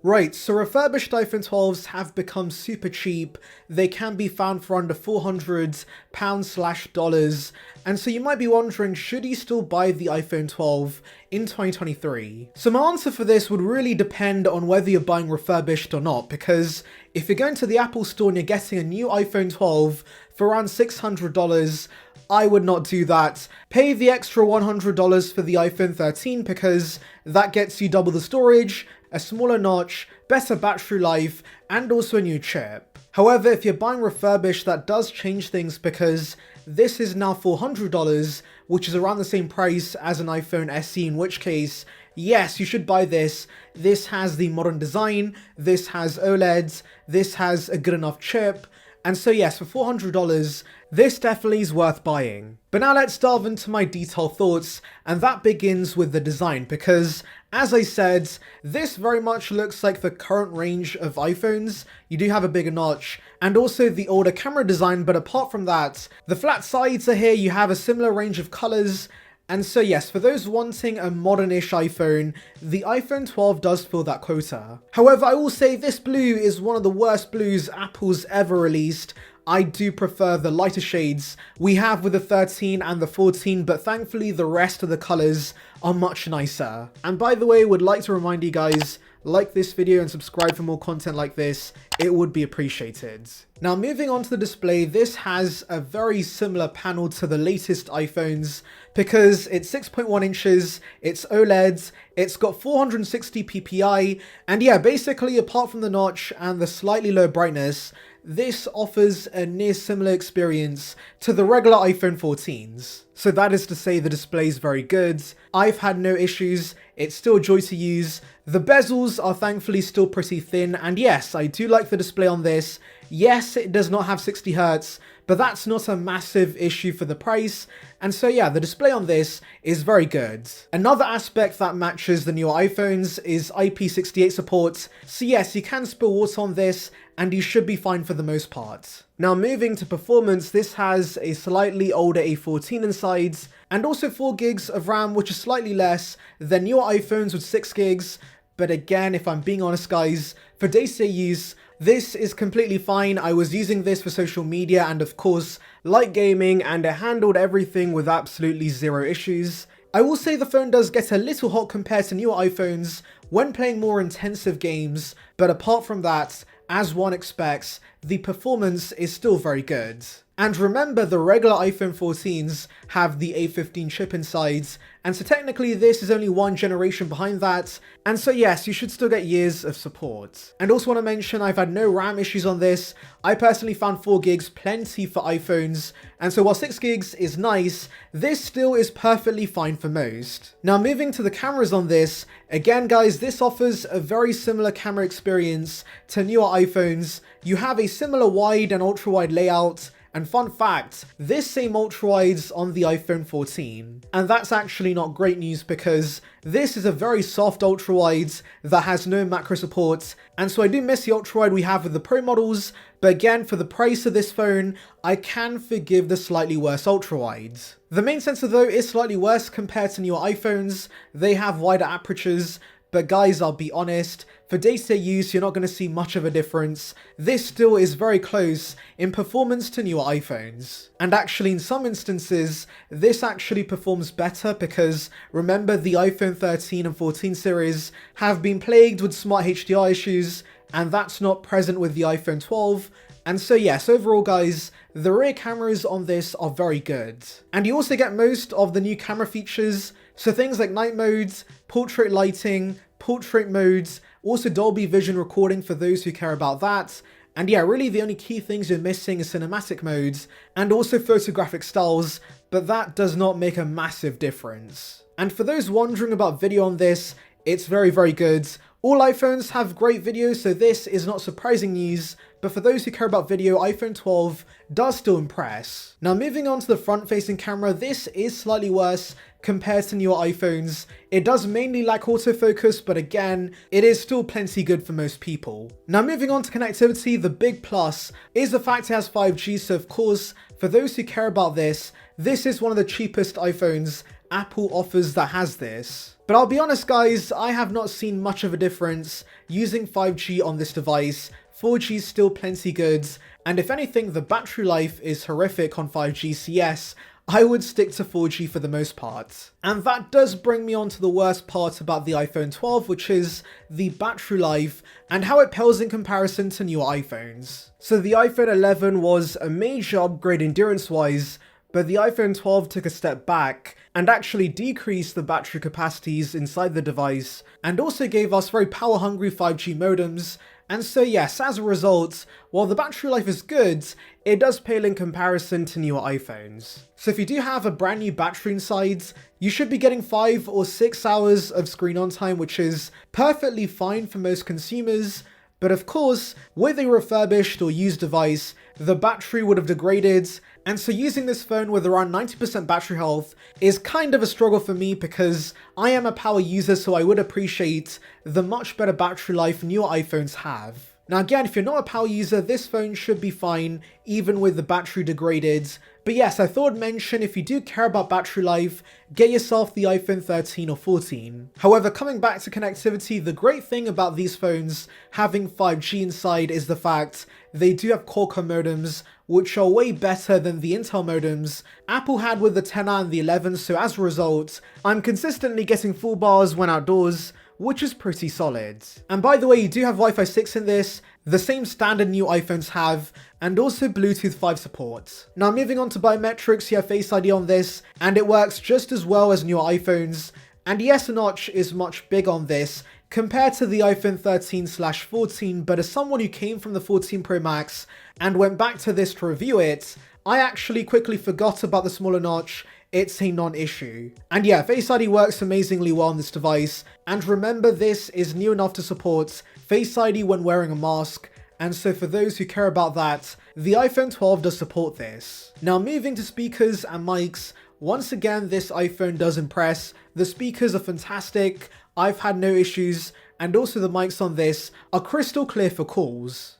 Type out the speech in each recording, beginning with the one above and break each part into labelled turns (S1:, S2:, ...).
S1: Right, so refurbished iPhone 12s have become super cheap. They can be found for under £400/$, and so you might be wondering, should you still buy the iPhone 12 in 2023? So my answer for this would really depend on whether you're buying refurbished or not, because if you're going to the Apple Store and you're getting a new iPhone 12 for around $600, I would not do that. Pay the extra $100 for the iPhone 13 because that gets you double the storage, a smaller notch, better battery life, and also a new chip. However, if you're buying refurbished, that does change things because this is now $400, which is around the same price as an iPhone SE, in which case, yes, you should buy this. This has the modern design, this has OLEDs, this has a good enough chip, and so yes, for $400, this definitely is worth buying. But now let's delve into my detailed thoughts, and that begins with the design, because as I said, this very much looks like the current range of iPhones. You do have a bigger notch, and also the older camera design, but apart from that, the flat sides are here, you have a similar range of colors. And so yes, for those wanting a modern-ish iPhone, the iPhone 12 does fill that quota. However, I will say this blue is one of the worst blues Apple's ever released. I do prefer the lighter shades we have with the 13 and the 14, but thankfully the rest of the colors are much nicer. And by the way, would like to remind you guys, like this video and subscribe for more content like this, it would be appreciated. Now moving on to the display, this has a very similar panel to the latest iPhones because it's 6.1 inches, it's OLEDs, it's got 460 ppi, and yeah, basically apart from the notch and the slightly low brightness, this offers a near similar experience to the regular iPhone 14s. So that is to say the display is very good. I've had no issues, it's still a joy to use. The bezels are thankfully still pretty thin, and yes, I do like the display on this. Yes, it does not have 60Hz, but that's not a massive issue for the price. And so yeah, the display on this is very good. Another aspect that matches the newer iPhones is IP68 support. So yes, you can spill water on this, and you should be fine for the most part. Now moving to performance, this has a slightly older A14 inside, and also 4 gigs of RAM, which is slightly less than newer iPhones with 6 gigs. But again, if I'm being honest guys, for day-to-day use, this is completely fine. I was using this for social media and of course, light gaming, and it handled everything with absolutely zero issues. I will say the phone does get a little hot compared to newer iPhones when playing more intensive games, but apart from that, as one expects, the performance is still very good. And remember, the regular iPhone 14s have the A15 chip inside, and so technically this is only one generation behind that, and so yes, you should still get years of support. And also want to mention, I've had no RAM issues on this. I personally found 4 gigs plenty for iPhones, and so while 6 gigs is nice, this still is perfectly fine for most. Now moving to the cameras on this, again guys, this offers a very similar camera experience to newer iPhones. You have a similar wide and ultra wide layout, and fun fact, this same ultra-wide's on the iPhone 14. And that's actually not great news because this is a very soft ultra-wide that has no macro support, and so I do miss the ultra-wide we have with the Pro models, but again, for the price of this phone, I can forgive the slightly worse ultra-wide. The main sensor though is slightly worse compared to newer iPhones. They have wider apertures, but guys, I'll be honest, for day-to-day use, you're not going to see much of a difference. This still is very close in performance to newer iPhones. And actually, in some instances, this actually performs better because remember, the iPhone 13 and 14 series have been plagued with smart HDR issues, and that's not present with the iPhone 12. And so yes, overall guys, the rear cameras on this are very good. And you also get most of the new camera features, so things like night modes, portrait lighting, portrait modes, also Dolby Vision recording for those who care about that. And yeah, really the only key things you're missing is cinematic modes and also photographic styles, but that does not make a massive difference. And for those wondering about video on this, it's very, very good. All iPhones have great video, so this is not surprising news, but for those who care about video, iPhone 12 does still impress. Now moving on to the front-facing camera, this is slightly worse compared to newer iPhones. It does mainly lack autofocus, but again, it is still plenty good for most people. Now moving on to connectivity, the big plus is the fact it has 5G, so of course, for those who care about this, this is one of the cheapest iPhones Apple offers that has this. But I'll be honest guys, I have not seen much of a difference using 5G on this device. 4G is still plenty good, and if anything, the battery life is horrific on 5G, so yes, I would stick to 4G for the most part. And that does bring me on to the worst part about the iPhone 12, which is the battery life and how it pales in comparison to newer iPhones. So the iPhone 11 was a major upgrade endurance-wise, but the iPhone 12 took a step back and actually decreased the battery capacities inside the device, and also gave us very power-hungry 5G modems. And so yes, as a result, while the battery life is good, it does pale in comparison to newer iPhones. So if you do have a brand new battery inside, you should be getting 5 or 6 hours of screen on time, which is perfectly fine for most consumers. But of course, with a refurbished or used device, the battery would have degraded, and so using this phone with around 90% battery health is kind of a struggle for me because I am a power user, so I would appreciate the much better battery life newer iPhones have. Now again, if you're not a power user, this phone should be fine, even with the battery degraded. But yes, I thought I'd mention if you do care about battery life, get yourself the iPhone 13 or 14. However, coming back to connectivity, the great thing about these phones having 5G inside is the fact they do have Qualcomm modems, which are way better than the Intel modems Apple had with the 10R and the 11, so as a result, I'm consistently getting full bars when outdoors, which is pretty solid. And by the way, you do have Wi-Fi 6 in this, the same standard new iPhones have, and also Bluetooth 5 support. Now moving on to biometrics, you have Face ID on this, and it works just as well as newer iPhones, and yes, a notch is much bigger on this compared to the iPhone 13/14, but as someone who came from the 14 Pro Max and went back to this to review it, I actually quickly forgot about the smaller notch. It's a non-issue. And yeah, Face ID works amazingly well on this device, and remember this is new enough to support Face ID when wearing a mask, and so for those who care about that, the iPhone 12 does support this. Now moving to speakers and mics, once again this iPhone does impress. The speakers are fantastic, I've had no issues, and also the mics on this are crystal clear for calls.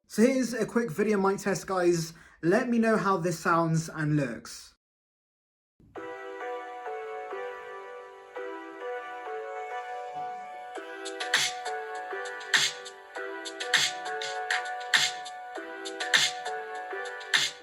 S1: So here's a quick video mic test guys, let me know how this sounds and looks.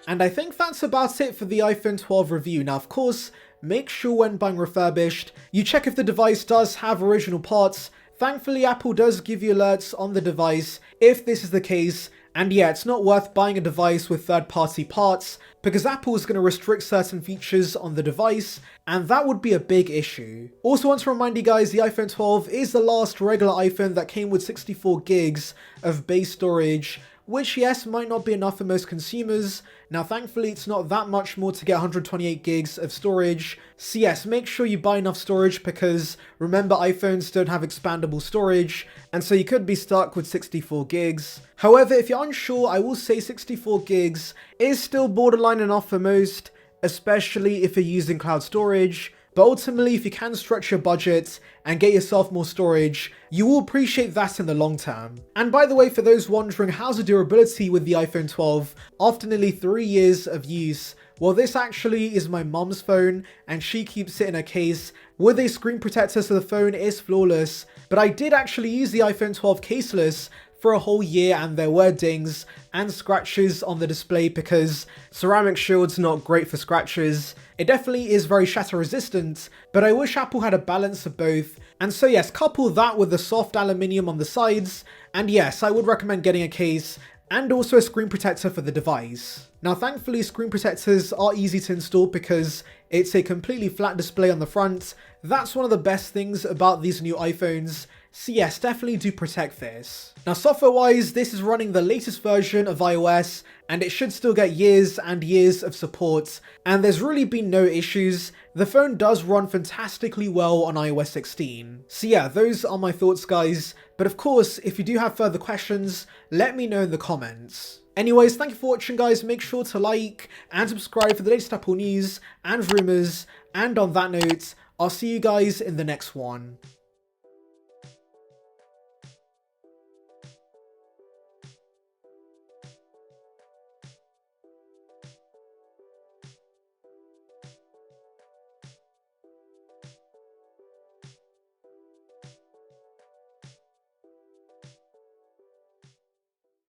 S1: And I think that's about it for the iPhone 12 review. Now of course, make sure when buying refurbished, you check if the device does have original parts. Thankfully, Apple does give you alerts on the device if this is the case. And yeah, it's not worth buying a device with third-party parts because Apple is going to restrict certain features on the device, and that would be a big issue. Also want to remind you guys, the iPhone 12 is the last regular iPhone that came with 64 gigs of base storage, which yes, might not be enough for most consumers. Now thankfully it's not that much more to get 128 gigs of storage, so yes, make sure you buy enough storage because remember iPhones don't have expandable storage, and so you could be stuck with 64 gigs. However, if you're unsure, I will say 64 gigs is still borderline enough for most, especially if you're using cloud storage. But ultimately, if you can stretch your budget and get yourself more storage, you will appreciate that in the long term. And by the way, for those wondering how's the durability with the iPhone 12 after nearly 3 years of use, well, this actually is my mom's phone and she keeps it in a case with a screen protector, so the phone is flawless. But I did actually use the iPhone 12 caseless for a whole year, and there were dings and scratches on the display because ceramic shield's not great for scratches. It definitely is very shatter resistant, but I wish Apple had a balance of both. And so yes, couple that with the soft aluminium on the sides, and yes, I would recommend getting a case and also a screen protector for the device. Now thankfully screen protectors are easy to install because it's a completely flat display on the front. That's one of the best things about these new iPhones. So yes, definitely do protect this. Now software wise, this is running the latest version of iOS and it should still get years and years of support, and there's really been no issues. The phone does run fantastically well on iOS 16. So yeah, those are my thoughts guys, but of course if you do have further questions, let me know in the comments. Anyways, thank you for watching guys, make sure to like and subscribe for the latest Apple news and rumours, and on that note, I'll see you guys in the next one.